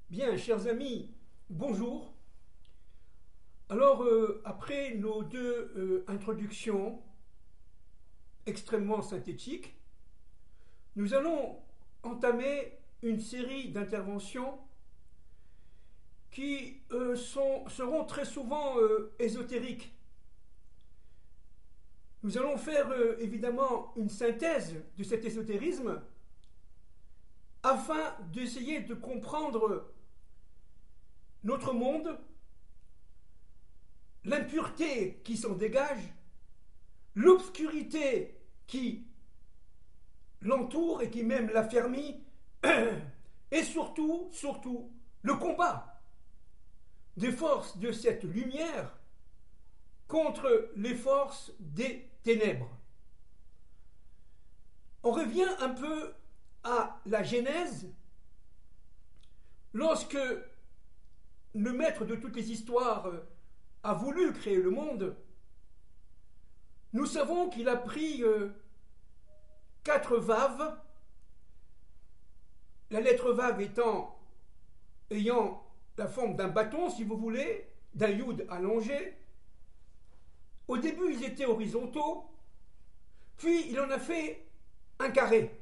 Bien, chers amis, bonjour. Alors, après nos deux introductions extrêmement synthétiques, nous allons entamer une série d'interventions qui seront très souvent ésotériques. Nous allons faire évidemment une synthèse de cet ésotérisme afin d'essayer de comprendre notre monde, l'impureté qui s'en dégage, l'obscurité qui l'entoure et qui même l'affermit, et surtout, le combat des forces de cette lumière contre les forces des ténèbres. On revient un peu à la Genèse, lorsque le maître de toutes les histoires a voulu créer le monde. Nous savons qu'il a pris 4 vaves, la lettre vave ayant la forme d'un bâton, si vous voulez, d'un yud allongé. Au début, ils étaient horizontaux, puis il en a fait un carré.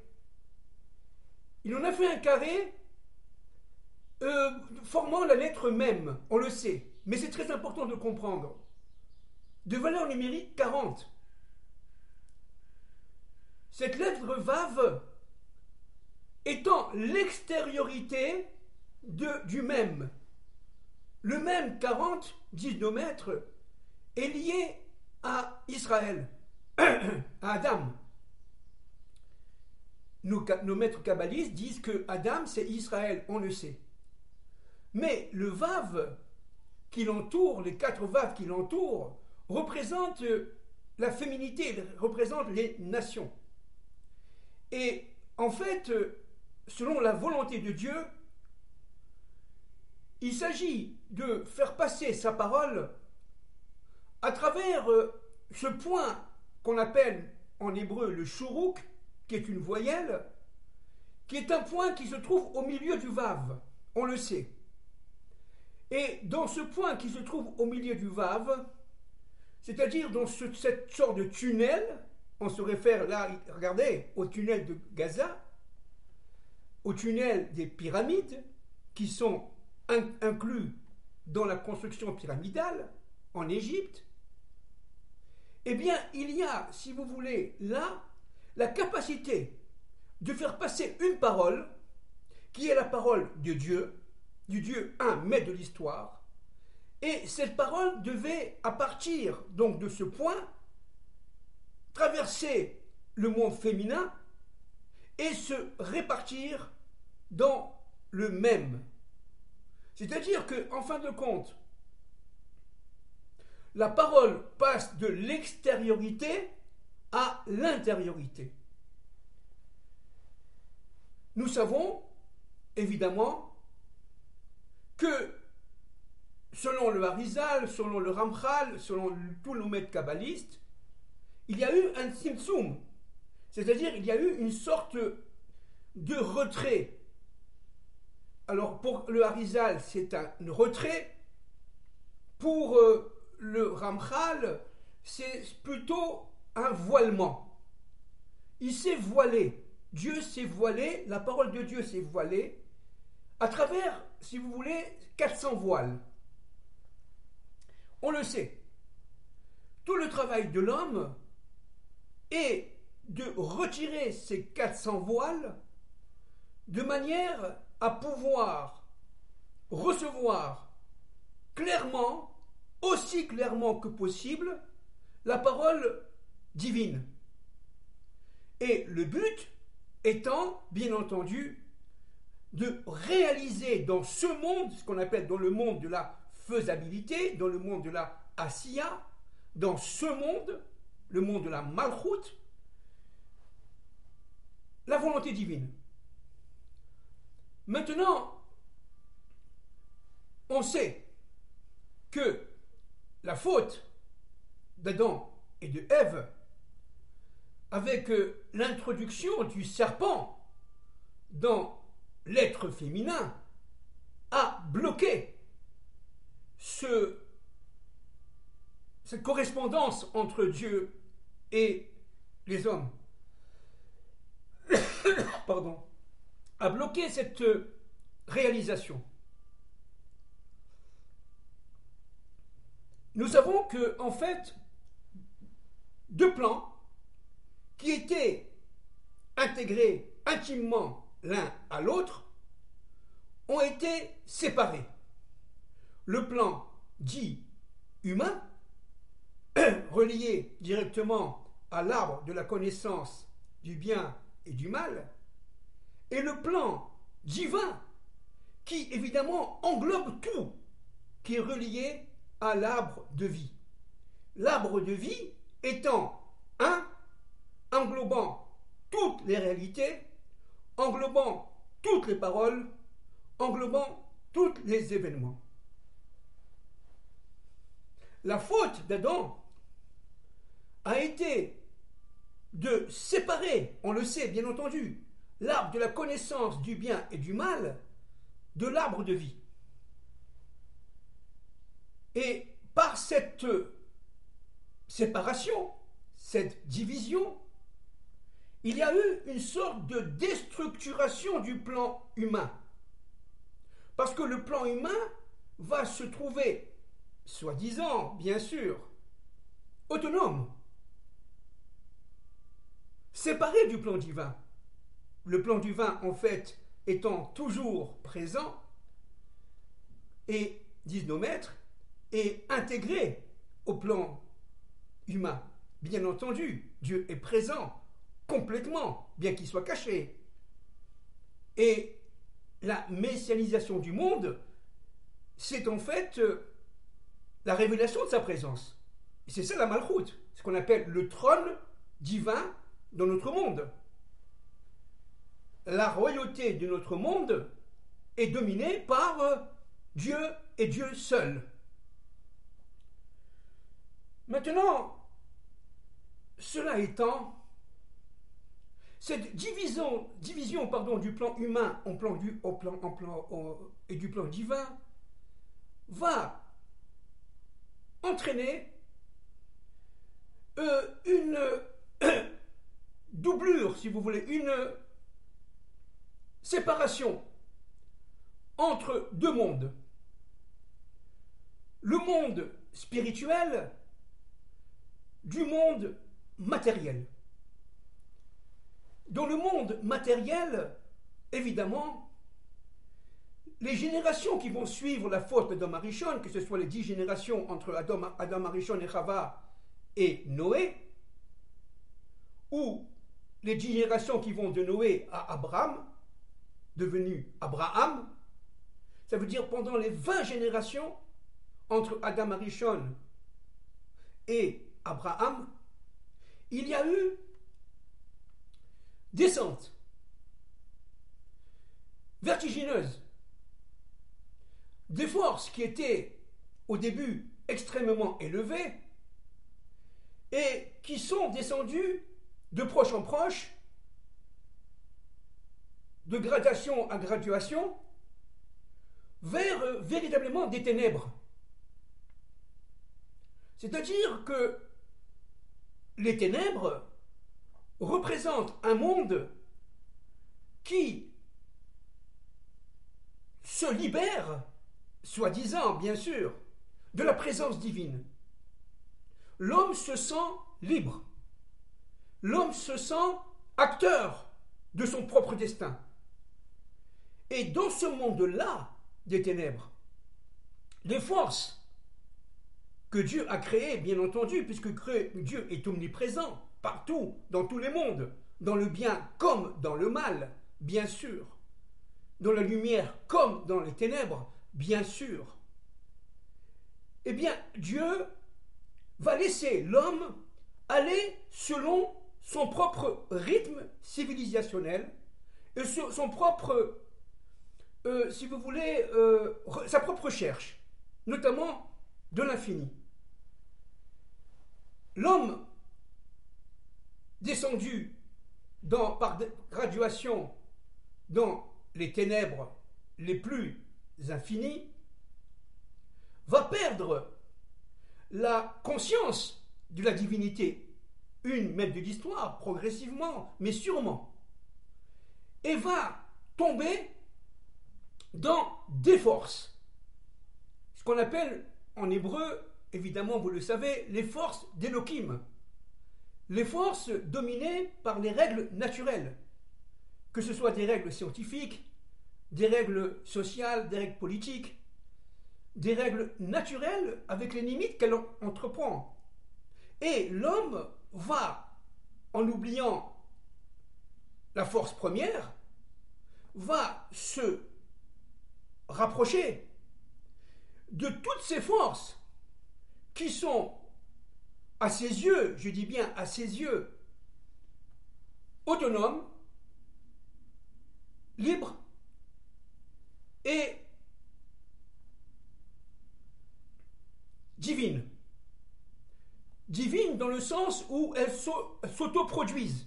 Il en a fait un carré formant la lettre même, on le sait, mais c'est très important de comprendre. De valeur numérique 40. Cette lettre vave étant l'extériorité du même. Le même 40, disent nos maîtres, est lié à Israël, à Adam. Nos maîtres kabbalistes disent que Adam c'est Israël, on le sait. Mais le Vav qui l'entoure, les 4 Vav qui l'entourent, représentent la féminité, représentent les nations. Et en fait, selon la volonté de Dieu, il s'agit de faire passer sa parole à travers ce point qu'on appelle en hébreu le shuruk, qui est une voyelle, qui est un point qui se trouve au milieu du Vav, on le sait. Et dans ce point qui se trouve au milieu du Vav, c'est-à-dire dans cette sorte de tunnel, on se réfère là, regardez, au tunnel de Gaza, au tunnel des pyramides, qui sont inclus dans la construction pyramidale en Égypte, eh bien, il y a, si vous voulez, là, la capacité de faire passer une parole, qui est la parole de Dieu, du Dieu un, mais de l'histoire, et cette parole devait, à partir donc de ce point, traverser le monde féminin et se répartir dans le même. C'est-à-dire qu'en fin de compte, la parole passe de l'extériorité à l'intériorité. Nous savons, évidemment, que selon le Harizal, selon le Ramchal, selon tous nos maîtres kabbalistes, il y a eu un tzimtzum, c'est-à-dire il y a eu une sorte de retrait. Alors pour le Harizal, c'est un retrait. Pour le Ramchal, c'est plutôt un voilement. Il s'est voilé. Dieu s'est voilé, la parole de Dieu s'est voilée à travers, si vous voulez, 400 voiles. On le sait. Tout le travail de l'homme est de retirer ces 400 voiles de manière à pouvoir recevoir clairement, aussi clairement que possible, la parole divine. Et le but étant, bien entendu, de réaliser dans ce monde, ce qu'on appelle dans le monde de la faisabilité, dans le monde de la asiya, dans ce monde, le monde de la malchoute, la volonté divine. Maintenant, on sait que la faute d'Adam et de Ève, avec l'introduction du serpent dans l'être féminin, a bloqué cette correspondance entre Dieu et les hommes. Pardon. A bloqué cette réalisation. Nous savons que, en fait, deux plans qui étaient intégrés intimement l'un à l'autre ont été séparés. Le plan dit humain, relié directement à l'arbre de la connaissance du bien et du mal, et le plan divin qui évidemment englobe tout, qui est relié à l'arbre de vie. L'arbre de vie étant un, englobant toutes les réalités, englobant toutes les paroles, englobant tous les événements. La faute d'Adam a été de séparer, on le sait bien entendu, l'arbre de la connaissance du bien et du mal de l'arbre de vie. Et par cette séparation, cette division, il y a eu une sorte de déstructuration du plan humain. Parce que le plan humain va se trouver, soi-disant, bien sûr, autonome, séparé du plan divin. Le plan divin, en fait, étant toujours présent, et, disent nos maîtres, est intégré au plan humain. Bien entendu, Dieu est présent complètement, bien qu'il soit caché. Et la messianisation du monde, c'est en fait la révélation de sa présence. Et c'est ça la Malchout, ce qu'on appelle le trône divin dans notre monde. La royauté de notre monde est dominée par Dieu et Dieu seul. Maintenant, cela étant, cette division du plan humain et du plan divin va entraîner une doublure, si vous voulez, une séparation entre deux mondes. Le monde spirituel du monde matériel. Dans le monde matériel, évidemment, les générations qui vont suivre la faute d'Adam Arishon, que ce soit les 10 générations entre Adam Arishon et Chava et Noé, ou les 10 générations qui vont de Noé à Abraham, devenu Abraham, ça veut dire pendant les 20 générations entre Adam Arishon et Abraham, il y a eu descente vertigineuse des forces qui étaient au début extrêmement élevées et qui sont descendues de proche en proche, de gradation à graduation, vers véritablement des ténèbres. C'est-à-dire que les ténèbres représentent un monde qui se libère, soi-disant bien sûr, de la présence divine. L'homme se sent libre. L'homme se sent acteur de son propre destin. Et dans ce monde-là des ténèbres, les forces que Dieu a créées, bien entendu, puisque Dieu est omniprésent, partout, dans tous les mondes, dans le bien comme dans le mal, bien sûr, dans la lumière comme dans les ténèbres, bien sûr. Eh bien, Dieu va laisser l'homme aller selon son propre rythme civilisationnel et son propre, si vous voulez, sa propre recherche, notamment de l'infini. L'homme descendu par graduation dans les ténèbres les plus infinis, va perdre la conscience de la divinité, une maître de l'histoire, progressivement, mais sûrement, et va tomber dans des forces, ce qu'on appelle en hébreu, évidemment vous le savez, les forces d'Elohim, les forces dominées par les règles naturelles, que ce soit des règles scientifiques, des règles sociales, des règles politiques, des règles naturelles avec les limites qu'elle entreprend. Et l'homme va, en oubliant la force première, va se rapprocher de toutes ces forces qui sont, à ses yeux, je dis bien à ses yeux, autonomes, libres et divines. Divines dans le sens où elles s'autoproduisent.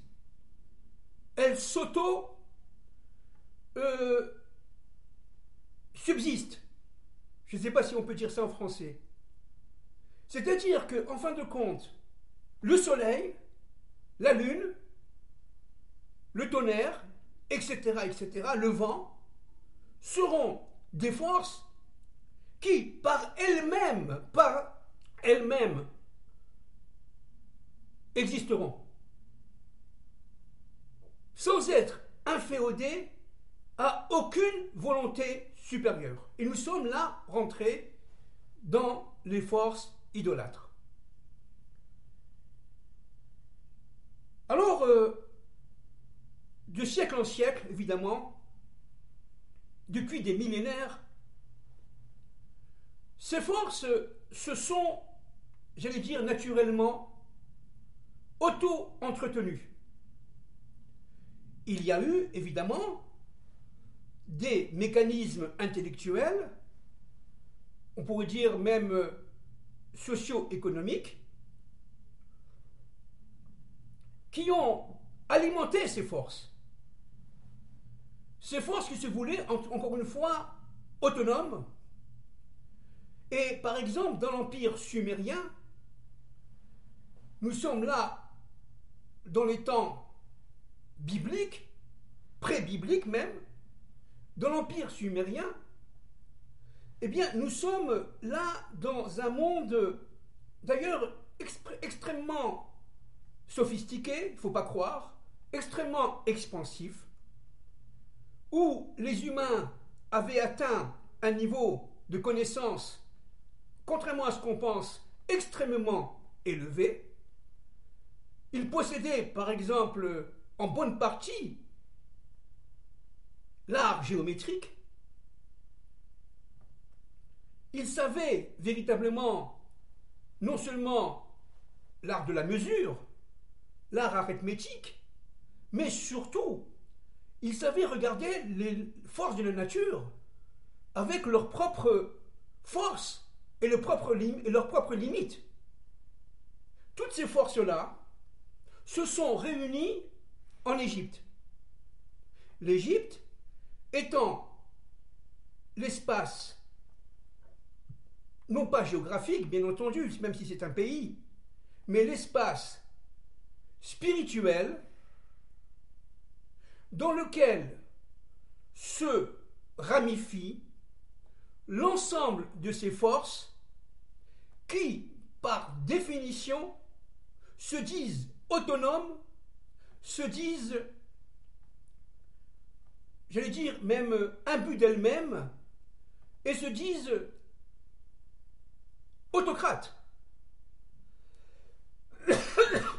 Elles subsistent. Je ne sais pas si on peut dire ça en français. C'est-à-dire qu'en fin de compte, le soleil, la lune, le tonnerre, etc., le vent, seront des forces qui, par elles-mêmes, existeront, sans être inféodées à aucune volonté supérieure. Et nous sommes là rentrés dans les forces idolâtres. Alors, de siècle en siècle, évidemment, depuis des millénaires, ces forces se sont, j'allais dire naturellement, auto-entretenues. Il y a eu, évidemment, des mécanismes intellectuels, on pourrait dire même socio-économiques, qui ont alimenté ces forces. Ces forces qui se voulaient, encore une fois, autonomes. Et par exemple, dans l'Empire sumérien, nous sommes là dans les temps bibliques, pré-bibliques même, dans l'Empire sumérien, eh bien, nous sommes là dans un monde, d'ailleurs, extrêmement sophistiqué, il ne faut pas croire, extrêmement expansif, où les humains avaient atteint un niveau de connaissance, contrairement à ce qu'on pense, extrêmement élevé. Ils possédaient, par exemple, en bonne partie, l'art géométrique. Ils savaient véritablement non seulement l'art de la mesure, l'art arithmétique, mais surtout, ils savaient regarder les forces de la nature avec leurs propres forces et leurs propres limites. Toutes ces forces-là se sont réunies en Égypte. L'Égypte étant l'espace, non pas géographique, bien entendu, même si c'est un pays, mais l'espace spirituel dans lequel se ramifie l'ensemble de ces forces qui, par définition, se disent autonomes, se disent, j'allais dire, même imbues d'elles-mêmes, et se disent autocrates.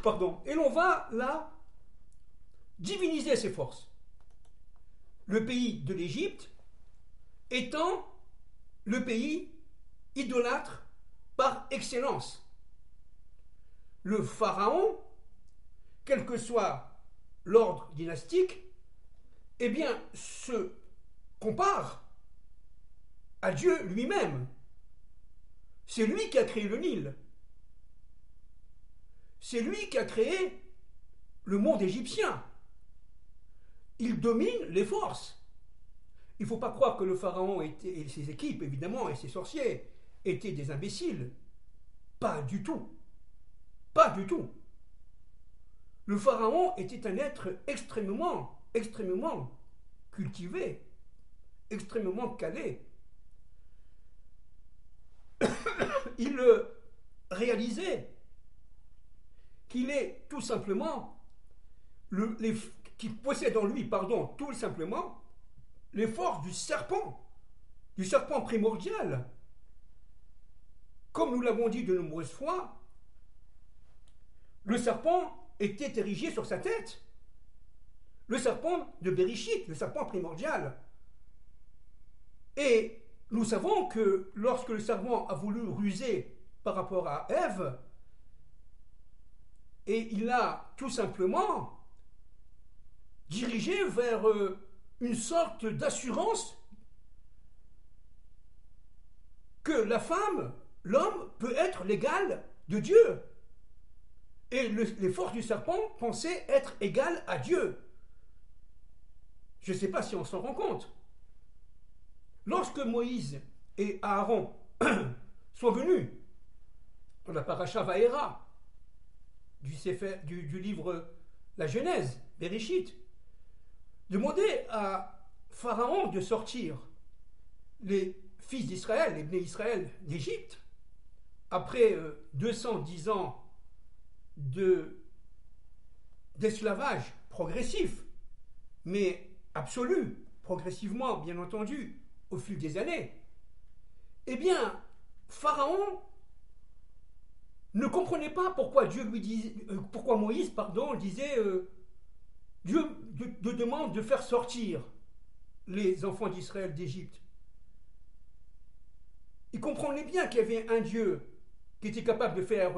Pardon. Et l'on va, là, diviniser ces forces. Le pays de l'Égypte étant le pays idolâtre par excellence. Le pharaon, quel que soit l'ordre dynastique, eh bien, se compare à Dieu lui-même. C'est lui qui a créé le Nil. C'est lui qui a créé le monde égyptien. Il domine les forces. Il ne faut pas croire que le pharaon et ses équipes, évidemment, et ses sorciers, étaient des imbéciles. Pas du tout. Pas du tout. Le pharaon était un être extrêmement cultivé, extrêmement calé. Il réalisait qu'il est tout simplement, qu'il possède en lui, tout simplement, les forces du serpent primordial. Comme nous l'avons dit de nombreuses fois, le serpent était érigé sur sa tête. Le serpent de Bereshit, le serpent primordial. Et nous savons que lorsque le serpent a voulu ruser par rapport à Ève, et il l'a tout simplement dirigé vers une sorte d'assurance que la femme, l'homme, peut être l'égal de Dieu. Et les forces du serpent pensaient être égales à Dieu. Je ne sais pas si on s'en rend compte. Lorsque Moïse et Aaron sont venus dans la paracha Vaera du livre La Genèse, Bereshit, demander à Pharaon de sortir les fils d'Israël, les Bnei Israël d'Égypte, après 210 ans d'esclavage progressif, mais absolu, progressivement, bien entendu, au fil des années, eh bien, Pharaon ne comprenait pas pourquoi pourquoi Moïse, disait Dieu demande de faire sortir les enfants d'Israël d'Égypte. Il comprenait bien qu'il y avait un Dieu qui était capable de faire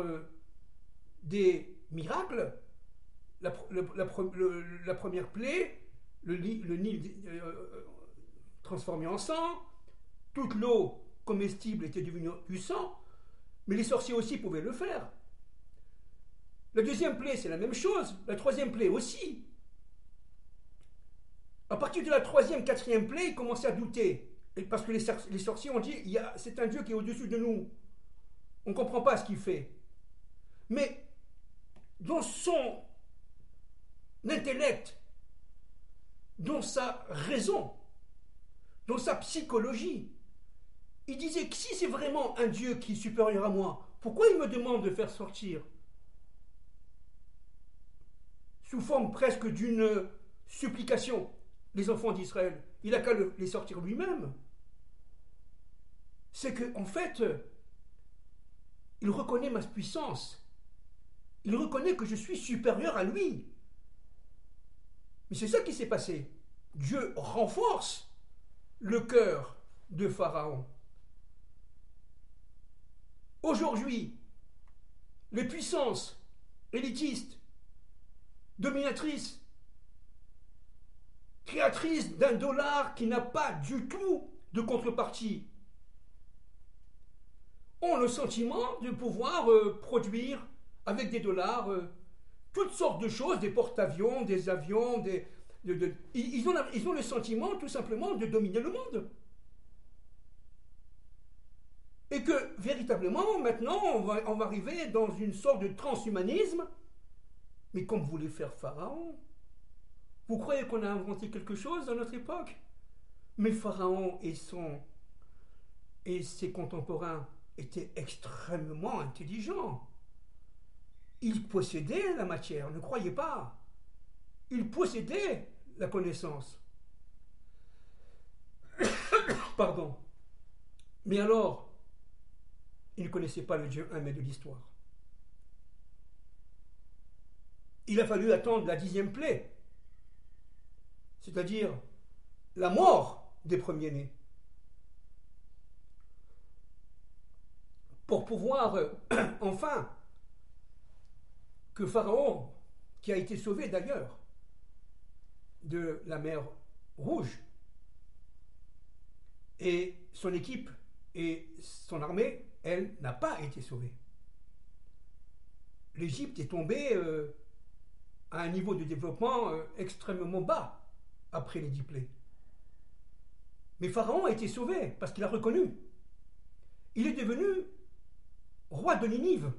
des miracles. La première plaie, le Nil transformé en sang, toute l'eau comestible était devenue du sang, mais les sorciers aussi pouvaient le faire. La deuxième plaie, c'est la même chose. La troisième plaie aussi. À partir de la troisième, quatrième plaie, ils commençaient à douter. Parce que les sorciers ont dit, c'est un Dieu qui est au-dessus de nous. On ne comprend pas ce qu'il fait. Mais dans son intellect, dans sa raison, dans sa psychologie, il disait que si c'est vraiment un Dieu qui est supérieur à moi, pourquoi il me demande de faire sortir sous forme presque d'une supplication les enfants d'Israël? Il n'a qu'à les sortir lui-même. C'est qu'en fait, il reconnaît ma puissance. Il reconnaît que je suis supérieur à lui. Mais c'est ça qui s'est passé. Dieu renforce le cœur de Pharaon. Aujourd'hui, les puissances élitistes, dominatrices, créatrices d'un dollar qui n'a pas du tout de contrepartie, ont le sentiment de pouvoir produire avec des dollars toutes sortes de choses, des porte-avions, des avions, ils ont le sentiment tout simplement de dominer le monde. Et que véritablement, maintenant, on va arriver dans une sorte de transhumanisme, mais comme voulait faire Pharaon. Vous croyez qu'on a inventé quelque chose dans notre époque? Mais Pharaon et ses contemporains étaient extrêmement intelligents. Ils possédaient la matière, ne croyez pas. Ils possédaient la connaissance. Pardon. Mais alors, ils ne connaissaient pas le Dieu un de l'histoire. Il a fallu attendre la 10e plaie, c'est-à-dire la mort des premiers-nés, pour pouvoir enfin que Pharaon, qui a été sauvé d'ailleurs de la mer Rouge, et son équipe et son armée, elle, n'a pas été sauvée. L'Égypte est tombée à un niveau de développement extrêmement bas après les 10 plaies. Mais Pharaon a été sauvé parce qu'il a reconnu. Il est devenu roi de Ninive.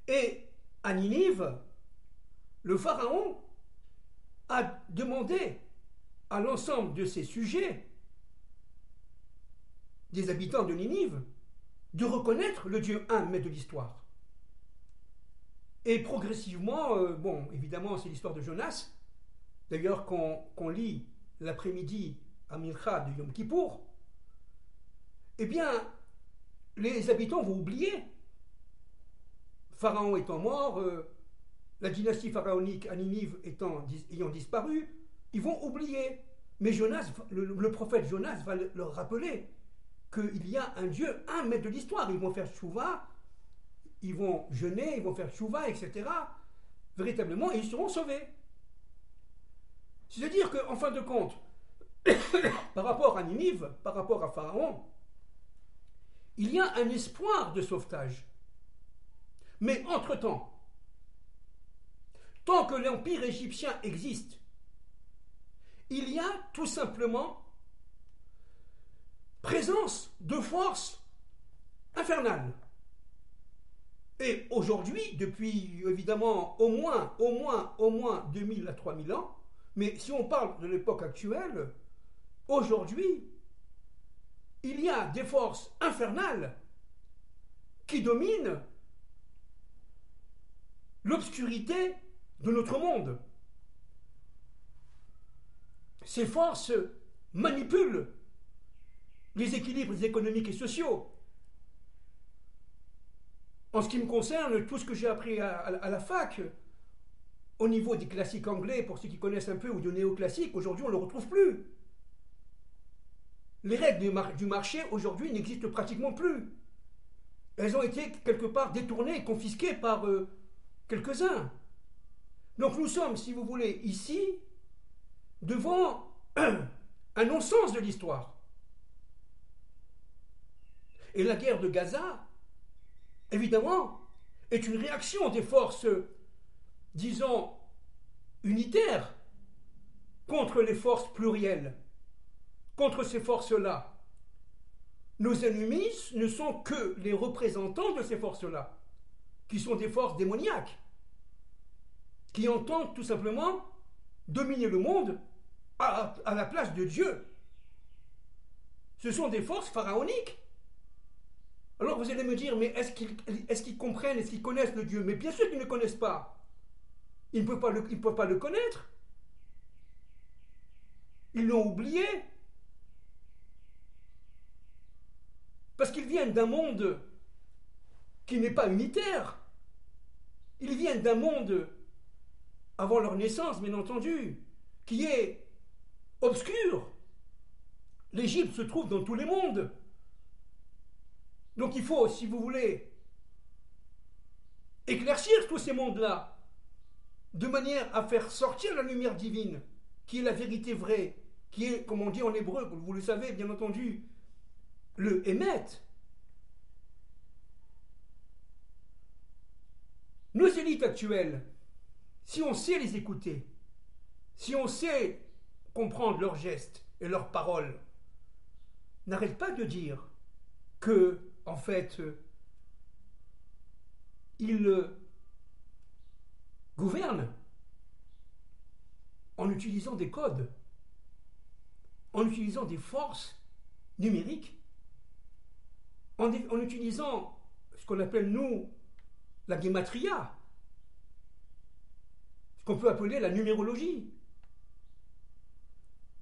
Et à Ninive, le Pharaon a demandé à l'ensemble de ses sujets, des habitants de Ninive, de reconnaître le Dieu un, mais de l'histoire. Et progressivement, bon, évidemment, c'est l'histoire de Jonas, d'ailleurs qu'on lit l'après-midi à Mincha de Yom Kippour, eh bien, les habitants vont oublier. Pharaon étant mort, la dynastie pharaonique à Ninive ayant disparu, ils vont oublier. Mais Jonas, le prophète Jonas va leur rappeler qu'il y a un Dieu, un maître de l'histoire. Ils vont faire tchouva, ils vont jeûner, ils vont faire tchouva, etc. Véritablement, et ils seront sauvés. C'est-à-dire qu'en fin de compte, par rapport à Ninive, par rapport à Pharaon, il y a un espoir de sauvetage. Mais entre-temps, tant que l'empire égyptien existe, il y a tout simplement présence de forces infernales. Et aujourd'hui, depuis évidemment au moins 2000 à 3000 ans, mais si on parle de l'époque actuelle, aujourd'hui, il y a des forces infernales qui dominent l'obscurité de notre monde. Ces forces manipulent les équilibres économiques et sociaux. En ce qui me concerne, tout ce que j'ai appris à la fac, au niveau des classiques anglais, pour ceux qui connaissent un peu, ou de néoclassiques, aujourd'hui on ne le retrouve plus. Les règles du marché, aujourd'hui, n'existent pratiquement plus. Elles ont été quelque part détournées et confisquées par quelques-uns. Donc nous sommes, si vous voulez, ici, devant un non-sens de l'histoire. Et la guerre de Gaza, évidemment, est une réaction des forces, disons, unitaires contre les forces plurielles, contre ces forces-là. Nos ennemis ne sont que les représentants de ces forces-là, qui sont des forces démoniaques, qui entendent tout simplement dominer le monde à la place de Dieu. Ce sont des forces pharaoniques. Alors vous allez me dire, mais est-ce qu'ils comprennent, est-ce qu'ils connaissent le Dieu? Mais bien sûr qu'ils ne connaissent pas. Ils ne peuvent pas le connaître. Ils l'ont oublié. Parce qu'ils viennent d'un monde qui n'est pas unitaire. Ils viennent d'un monde, avant leur naissance, bien entendu, qui est obscur. L'Égypte se trouve dans tous les mondes. Donc il faut, si vous voulez, éclaircir tous ces mondes-là, de manière à faire sortir la lumière divine, qui est la vérité vraie, qui est, comme on dit en hébreu, vous le savez bien entendu, le émet. Nos élites actuelles, si on sait les écouter, si on sait comprendre leurs gestes et leurs paroles, n'arrêtent pas de dire que, en fait, ils gouvernent en utilisant des codes, en utilisant des forces numériques, en utilisant ce qu'on appelle, nous, la gématria, ce qu'on peut appeler la numérologie.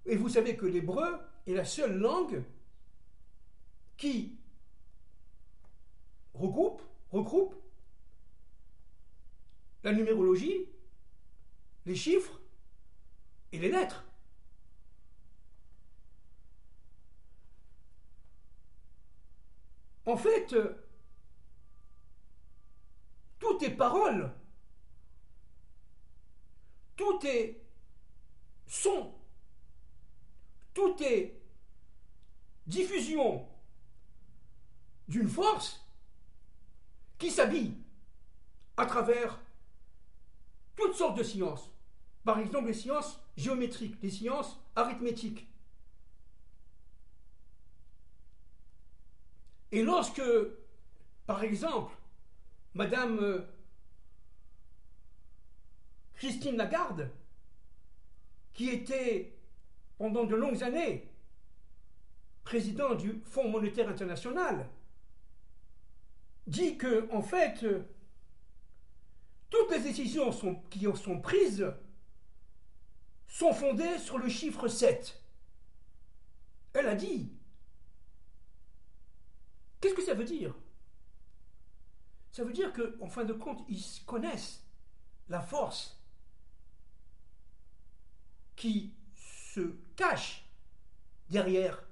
Et vous savez que l'hébreu est la seule langue qui regroupe la numérologie, les chiffres et les lettres. En fait, tout est parole, tout est son, tout est diffusion d'une force qui s'habille à travers toutes sortes de sciences. Par exemple, les sciences géométriques, les sciences arithmétiques. Et lorsque, par exemple, Madame Christine Lagarde, qui était pendant de longues années président du Fonds monétaire international, dit que, en fait, toutes les décisions qui en sont prises sont fondées sur le chiffre 7. Elle a dit. Qu'est-ce que ça veut dire? Ça veut dire qu'en fin de compte, ils connaissent la force qui se cache derrière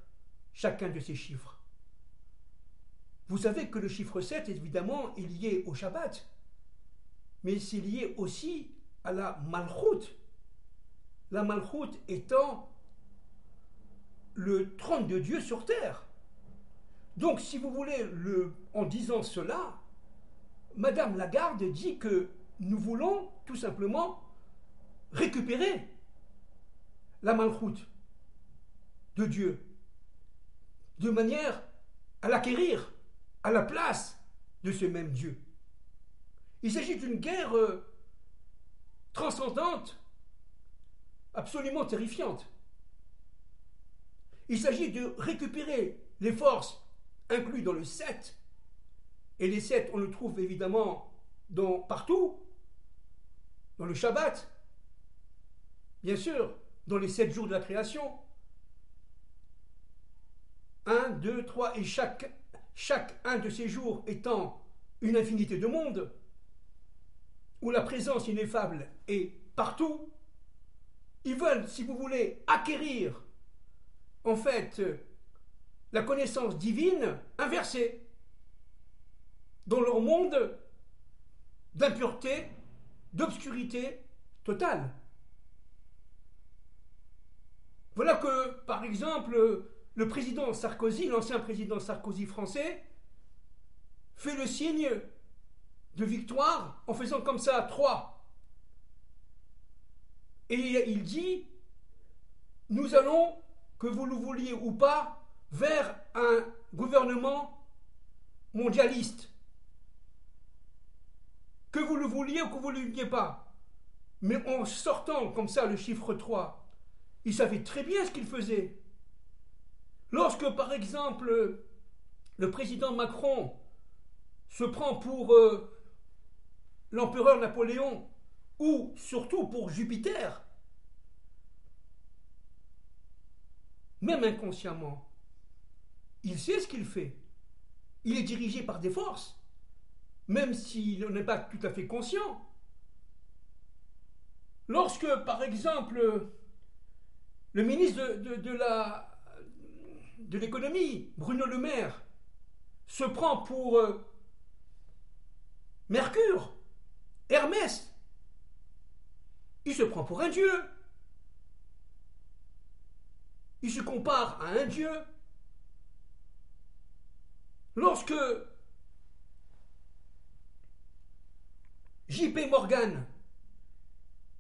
chacun de ces chiffres. Vous savez que le chiffre 7, évidemment, est lié au Shabbat, mais c'est lié aussi à la Malchout. La Malchout étant le trône de Dieu sur terre. Donc, si vous voulez, en disant cela, Madame Lagarde dit que nous voulons tout simplement récupérer la Malchout de Dieu, de manière à l'acquérir à la place de ce même Dieu. Il s'agit d'une guerre transcendante, absolument terrifiante. Il s'agit de récupérer les forces incluses dans le 7, et les 7, on le trouve évidemment partout, dans le Shabbat, bien sûr, dans les 7 jours de la création. 1, 2, 3, et chaque un de ces jours étant une infinité de mondes, où la présence ineffable est partout. Ils veulent, si vous voulez, acquérir, en fait, la connaissance divine inversée dans leur monde d'impureté, d'obscurité totale. Voilà que, par exemple, le président Sarkozy, l'ancien président Sarkozy français, fait le signe de victoire en faisant comme ça 3. Et il dit, nous allons, que vous le vouliez ou pas, vers un gouvernement mondialiste. Que vous le vouliez ou que vous ne le vouliez pas. Mais en sortant comme ça le chiffre 3, il savait très bien ce qu'il faisait. Lorsque, par exemple, le président Macron se prend pour l'empereur Napoléon, ou surtout pour Jupiter, même inconsciemment, il sait ce qu'il fait. Il est dirigé par des forces, même s'il n'est pas tout à fait conscient. Lorsque, par exemple, le ministre de l'économie, Bruno Le Maire, se prend pour Mercure, Hermès, il se prend pour un dieu. Il se compare à un dieu. Lorsque JP Morgan,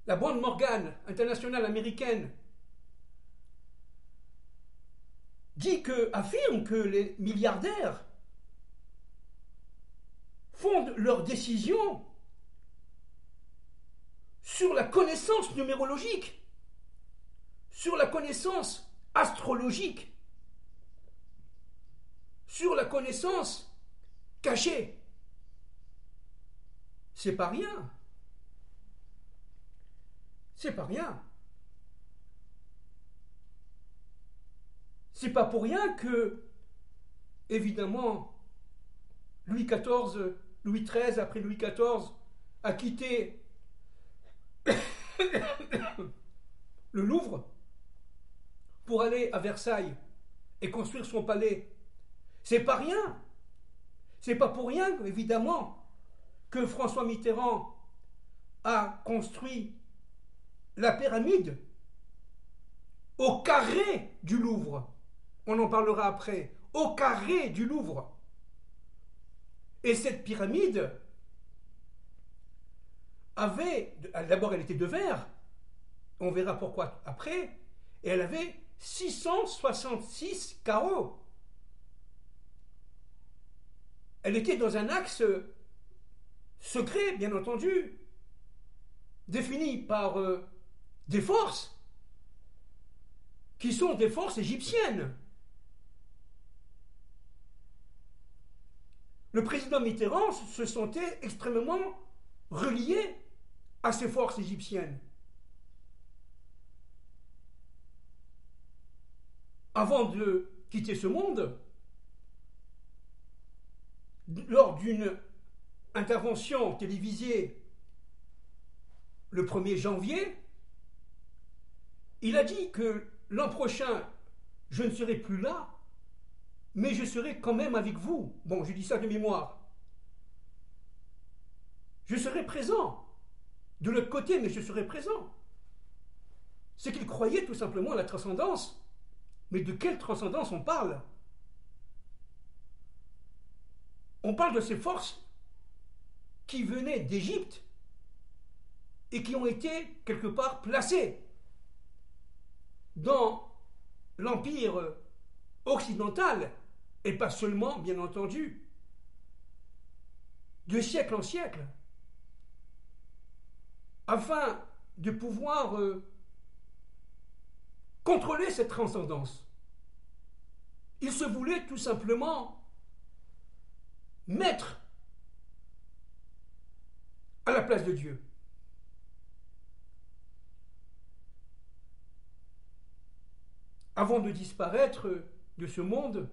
la banque Morgan internationale américaine, affirme que les milliardaires fondent leurs décisions sur la connaissance numérologique, sur la connaissance astrologique, sur la connaissance cachée. C'est pas rien. C'est pas rien. C'est pas pour rien que, évidemment, Louis XIV, Louis XIII, après Louis XIV, a quitté le Louvre pour aller à Versailles et construire son palais. C'est pas rien. C'est pas pour rien, évidemment, que François Mitterrand a construit la pyramide au carré du Louvre. On en parlera après. Au carré du Louvre. Et cette pyramide avait, d'abord elle était de verre, on verra pourquoi après, et elle avait 666 carreaux. elle était dans un axe secret, bien entendu, défini par des forces qui sont des forces égyptiennes. Le président Mitterrand se sentait extrêmement relié à ces forces égyptiennes. Avant de quitter ce monde, lors d'une intervention télévisée le 1er janvier, il a dit que l'an prochain, je ne serai plus là, mais je serai quand même avec vous. Bon, je dis ça de mémoire. Je serai présent. De l'autre côté, mais je serai présent. C'est qu'il croyait tout simplement à la transcendance. Mais de quelle transcendance on parle? On parle de ces forces qui venaient d'Égypte et qui ont été quelque part placées dans l'empire occidental, et pas seulement, bien entendu, de siècle en siècle, afin de pouvoir contrôler cette transcendance. Il se voulait tout simplement mettre à la place de Dieu. Avant de disparaître de ce monde,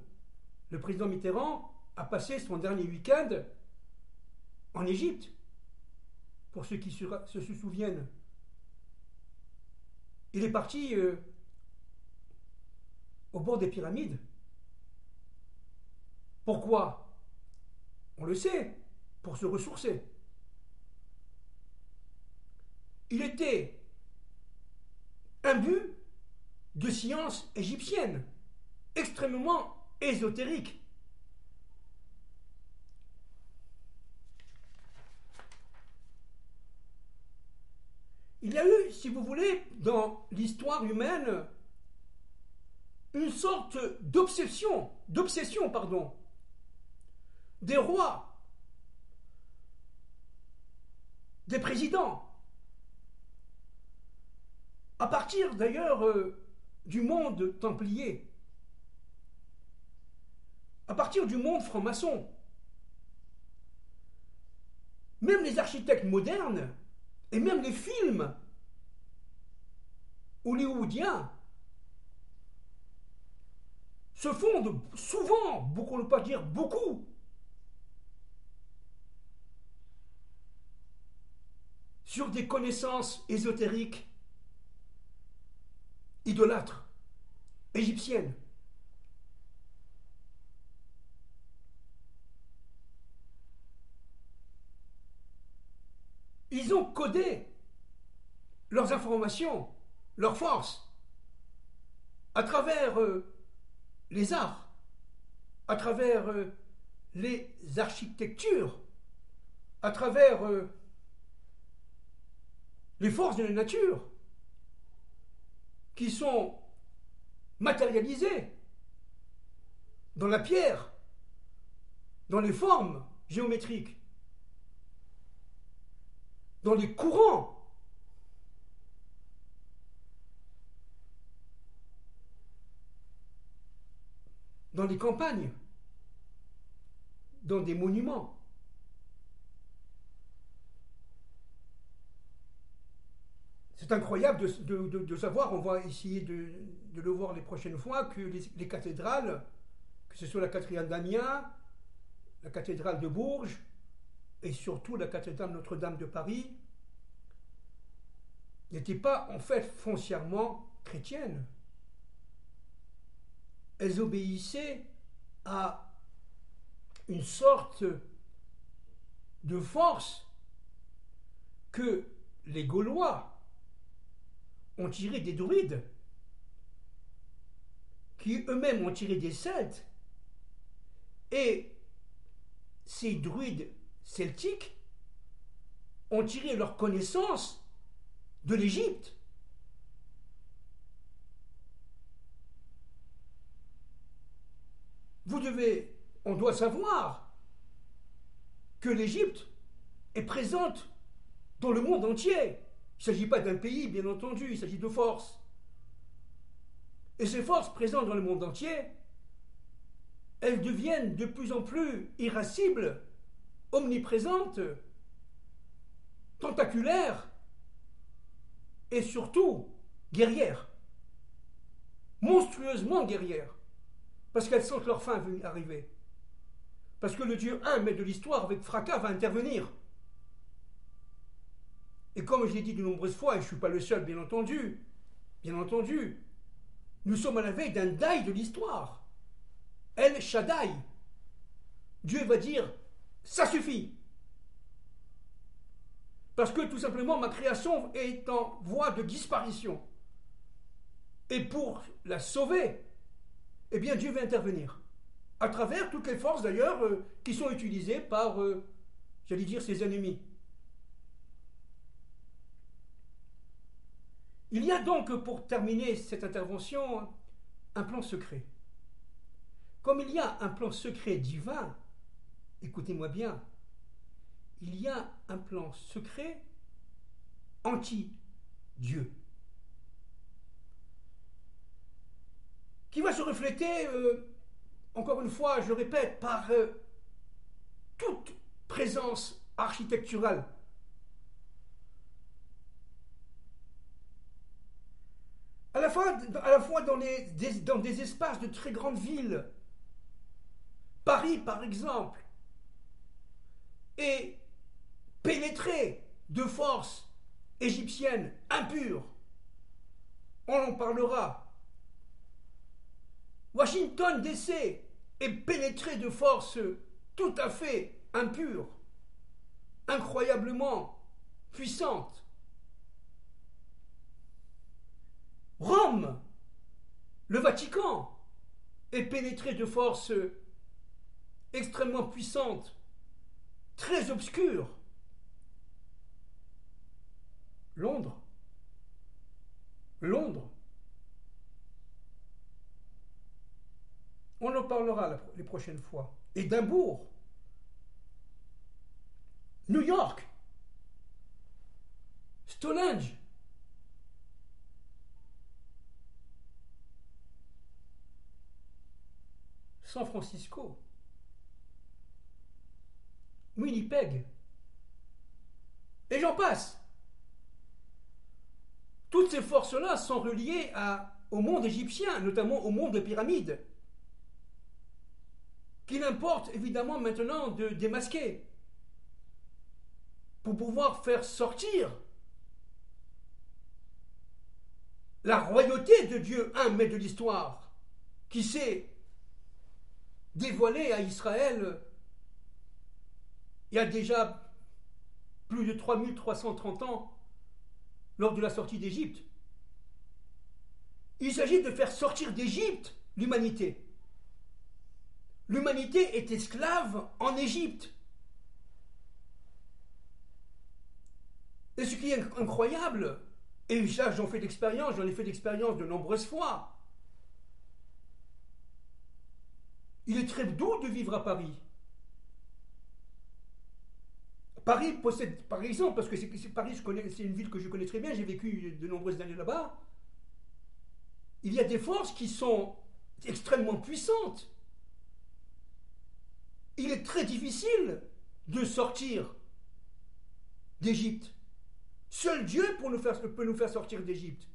le président Mitterrand a passé son dernier week-end en Égypte, pour ceux qui se souviennent. Il est parti au bord des pyramides. Pourquoi? On le sait, pour se ressourcer. Il était imbu de sciences égyptiennes, extrêmement ésotériques. Il y a eu, si vous voulez, dans l'histoire humaine, une sorte d'obsession, des rois, des présidents, à partir d'ailleurs du monde templier, à partir du monde franc-maçon. Même les architectes modernes et même les films hollywoodiens se fondent souvent, beaucoup ne pas dire beaucoup, sur des connaissances ésotériques idolâtres, égyptiennes. Ils ont codé leurs informations, leurs forces, à travers les arts, à travers les architectures, à travers les forces de la nature, qui sont matérialisées dans la pierre, dans les formes géométriques, dans les courants, dans les campagnes, dans des monuments. C'est incroyable de savoir, on va essayer de le voir les prochaines fois, que les cathédrales, que ce soit la cathédrale d'Amiens, la cathédrale de Bourges, et surtout la cathédrale Notre-Dame de Paris, n'étaient pas en fait foncièrement chrétiennes. Elles obéissaient à une sorte de force que les Gaulois ont tirée des druides, qui eux-mêmes ont tiré des Celtes, et ces druides celtiques ont tiré leur connaissance de l'Égypte. On doit savoir que l'Égypte est présente dans le monde entier. Il ne s'agit pas d'un pays, bien entendu, il s'agit de forces. Et ces forces présentes dans le monde entier, elles deviennent de plus en plus irascibles, omniprésentes, tentaculaires et surtout guerrières. Monstrueusement guerrières. Parce qu'elles sentent leur fin arriver. Parce que le Dieu un, maître de l'histoire, avec fracas, va intervenir. Et comme je l'ai dit de nombreuses fois, et je ne suis pas le seul, bien entendu, nous sommes à la veille d'un daï de l'histoire. El Shaddai. Dieu va dire, ça suffit. Parce que tout simplement, ma création est en voie de disparition. Et pour la sauver, eh bien Dieu va intervenir. À travers toutes les forces d'ailleurs qui sont utilisées par, j'allais dire, ses ennemis. Il y a donc, pour terminer cette intervention, un plan secret. Comme il y a un plan secret divin, écoutez-moi bien, il y a un plan secret anti-Dieu, qui va se refléter, encore une fois, je répète, par toute présence architecturale. À la fois dans des espaces de très grandes villes. Paris, par exemple, est pénétré de forces égyptiennes impures. On en parlera. Washington DC est pénétré de forces tout à fait impures, incroyablement puissantes. Rome, le Vatican, est pénétré de forces extrêmement puissantes, très obscures. Londres, on en parlera les prochaines fois. Édimbourg, New York, Stonehenge, San Francisco, Winnipeg, et j'en passe. Toutes ces forces-là sont reliées au monde égyptien, notamment au monde des pyramides, qu'il importe évidemment maintenant de démasquer pour pouvoir faire sortir la royauté de Dieu, un maître de l'histoire, qui s'est dévoilé à Israël il y a déjà plus de 3330 ans lors de la sortie d'Égypte. Il s'agit de faire sortir d'Égypte l'humanité. L'humanité est esclave en Égypte. Et ce qui est incroyable, et ça j'en ai fait l'expérience de nombreuses fois, il est très doux de vivre à Paris. Paris possède, par exemple, parce que Paris, c'est une ville que je connais très bien, j'ai vécu de nombreuses années là-bas, il y a des forces qui sont extrêmement puissantes. Il est très difficile de sortir d'Égypte. Seul Dieu peut nous faire sortir d'Égypte.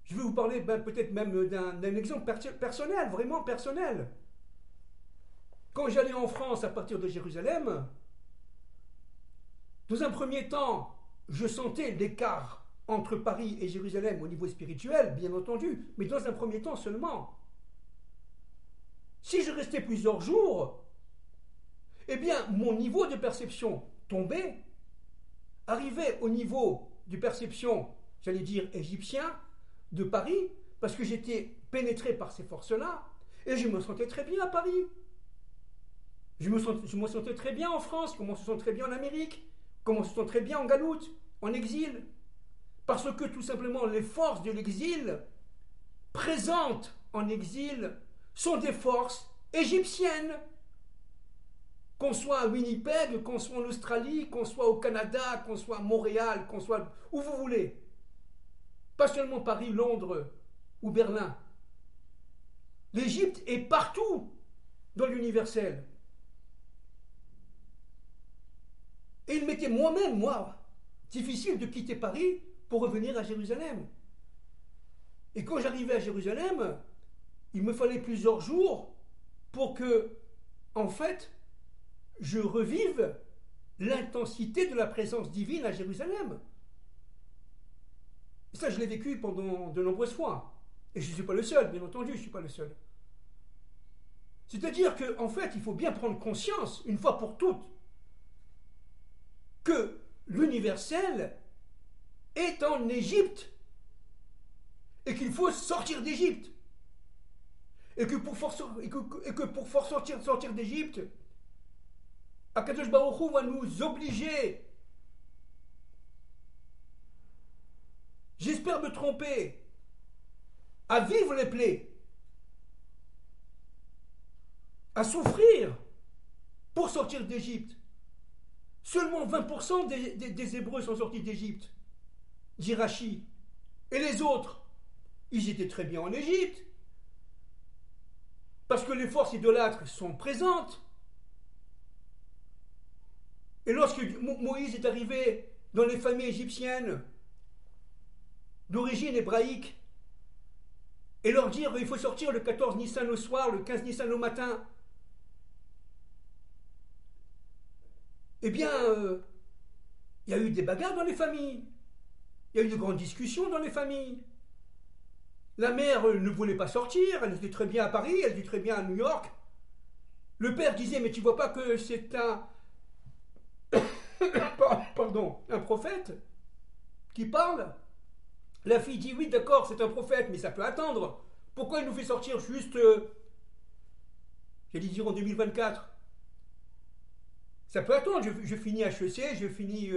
Je vais vous parler peut-être même d'un exemple personnel, vraiment personnel. Quand j'allais en France à partir de Jérusalem, dans un premier temps, je sentais l'écart entre Paris et Jérusalem au niveau spirituel, bien entendu, mais dans un premier temps seulement. Si je restais plusieurs jours, eh bien, mon niveau de perception tombait, arrivait au niveau de perception, j'allais dire, égyptien, de Paris, parce que j'étais pénétré par ces forces-là, et je me sentais très bien à Paris. Je me sentais très bien en France, comme on se sent très bien en Amérique, comme on se sent très bien en Galoute, en exil. Parce que tout simplement les forces de l'exil, présentes en exil, sont des forces égyptiennes. Qu'on soit à Winnipeg, qu'on soit en Australie, qu'on soit au Canada, qu'on soit à Montréal, qu'on soit où vous voulez. Pas seulement Paris, Londres ou Berlin. L'Égypte est partout dans l'universel. Et il m'était moi-même, difficile de quitter Paris pour revenir à Jérusalem. Et quand j'arrivais à Jérusalem, il me fallait plusieurs jours pour que, en fait, je revive l'intensité de la présence divine à Jérusalem. Et ça, je l'ai vécu pendant de nombreuses fois. Et je ne suis pas le seul, bien entendu, je ne suis pas le seul. C'est-à-dire qu'en fait, il faut bien prendre conscience, une fois pour toutes, que l'universel est en Égypte et qu'il faut sortir d'Égypte. Et que pour sortir d'Égypte, Akadosh Baruch Hu va nous obliger, j'espère me tromper, à vivre les plaies, à souffrir pour sortir d'Égypte. Seulement 20% des Hébreux sont sortis d'Égypte, dit Rachi. Et les autres, ils étaient très bien en Égypte, parce que les forces idolâtres sont présentes. Et lorsque Moïse est arrivé dans les familles égyptiennes d'origine hébraïque, et leur dire il faut sortir le 14 Nissan au soir, le 15 Nissan au matin, eh bien, il y a eu des bagarres dans les familles, il y a eu de grandes discussions dans les familles. La mère ne voulait pas sortir, elle était très bien à Paris, elle était très bien à New York. Le père disait mais tu vois pas que c'est un un prophète qui parle. La fille dit oui d'accord c'est un prophète mais ça peut attendre. Pourquoi il nous fait sortir juste j'allais dire en 2024? Ça peut attendre, je finis HEC, je finis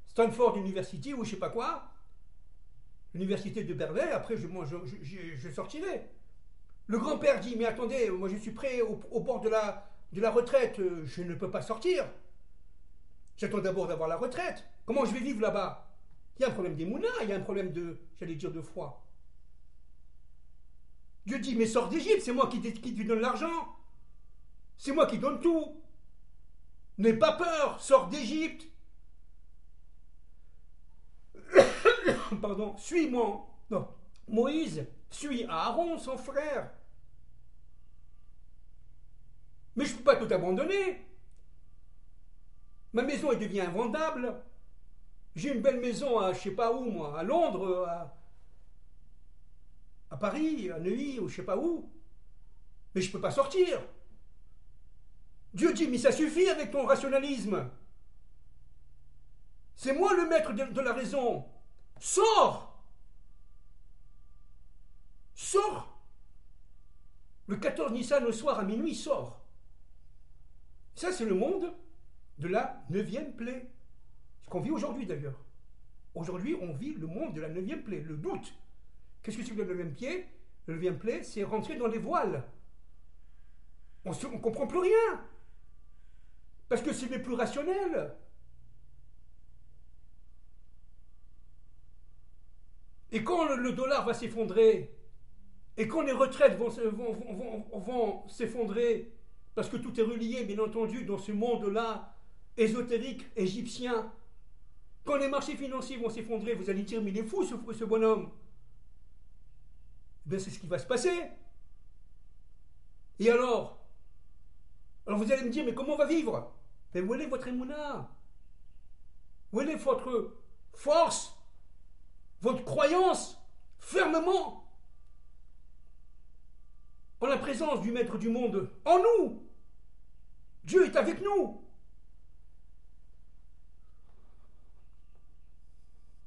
Stanford University ou je sais pas quoi, l'université de Berlin, après je sortirai. Le grand-père dit mais attendez, moi je suis prêt au bord de la retraite, je ne peux pas sortir. J'attends d'abord d'avoir la retraite. Comment je vais vivre là-bas? Il y a un problème d'émouna, il y a un problème de foi. Dieu dit, mais sors d'Égypte, c'est moi qui te donne l'argent. C'est moi qui donne tout. N'aie pas peur, sors d'Égypte. Pardon, suis-moi. Non, Moïse, suis Aaron, son frère. Mais je ne peux pas tout abandonner. Ma maison, elle devient invendable. J'ai une belle maison à je sais pas où, moi, à Londres, à Paris, à Neuilly, ou je sais pas où. Mais je peux pas sortir. Dieu dit, mais ça suffit avec ton rationalisme. C'est moi le maître de la raison. Sors. Sors. Le 14 Nissan au soir à minuit, sors. Ça, c'est le monde de la 9e plaie. Ce qu'on vit aujourd'hui d'ailleurs. Aujourd'hui, on vit le monde de la 9e plaie, le doute. Qu'est-ce que c'est que la 9e plaie? La 9e plaie, c'est rentrer dans les voiles. On ne comprend plus rien. Parce que ce n'est plus rationnel. Et quand le dollar va s'effondrer, et quand les retraites vont s'effondrer, parce que tout est relié, bien entendu, dans ce monde-là, ésotérique, égyptien, quand les marchés financiers vont s'effondrer, vous allez dire, mais il est fou ce bonhomme. Ben, c'est ce qui va se passer. Et alors vous allez me dire, mais comment on va vivre? Mais où est votre émouna? Où est votre force? Votre croyance? Fermement en la présence du Maître du monde, en nous. Dieu est avec nous.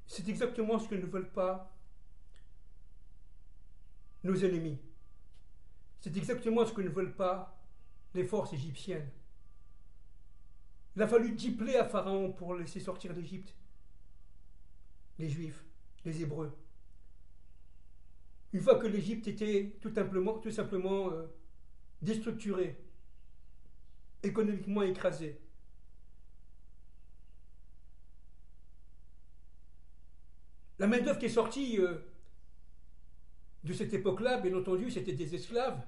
C'est exactement ce que ne veulent pas nos ennemis. C'est exactement ce que ne veulent pas les forces égyptiennes. Il a fallu 10 plaies à Pharaon pour laisser sortir d'Égypte les Juifs, les Hébreux. une fois que l'Égypte était tout simplement déstructurée, économiquement écrasée. La main-d'œuvre qui est sortie de cette époque-là, bien entendu, c'était des esclaves.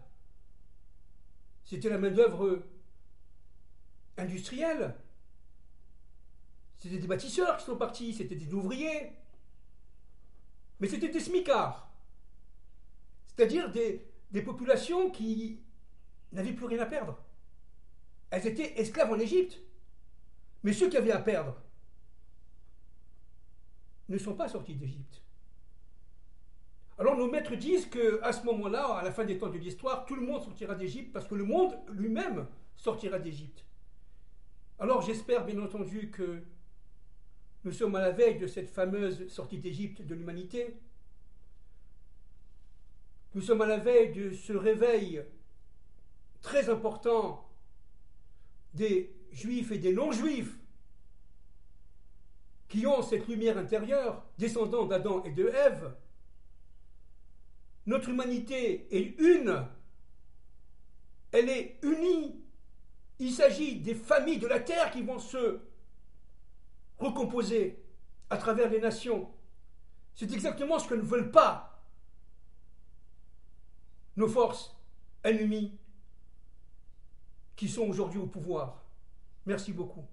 C'était la main-d'œuvre industrielle. C'était des bâtisseurs qui sont partis, c'était des ouvriers. Mais c'était des smicards. C'est-à-dire des populations qui n'avaient plus rien à perdre. Elles étaient esclaves en Égypte. Mais ceux qui avaient à perdre ne sont pas sortis d'Égypte. Alors nos maîtres disent qu'à ce moment-là, à la fin des temps de l'histoire, tout le monde sortira d'Égypte parce que le monde lui-même sortira d'Égypte. Alors j'espère bien entendu que nous sommes à la veille de cette fameuse sortie d'Égypte de l'humanité. Nous sommes à la veille de ce réveil très important des juifs et des non-juifs qui ont cette lumière intérieure, descendant d'Adam et de Ève. Notre humanité est une, elle est unie. Il s'agit des familles de la terre qui vont se recomposer à travers les nations. C'est exactement ce que ne veulent pas nos forces ennemies qui sont aujourd'hui au pouvoir. Merci beaucoup.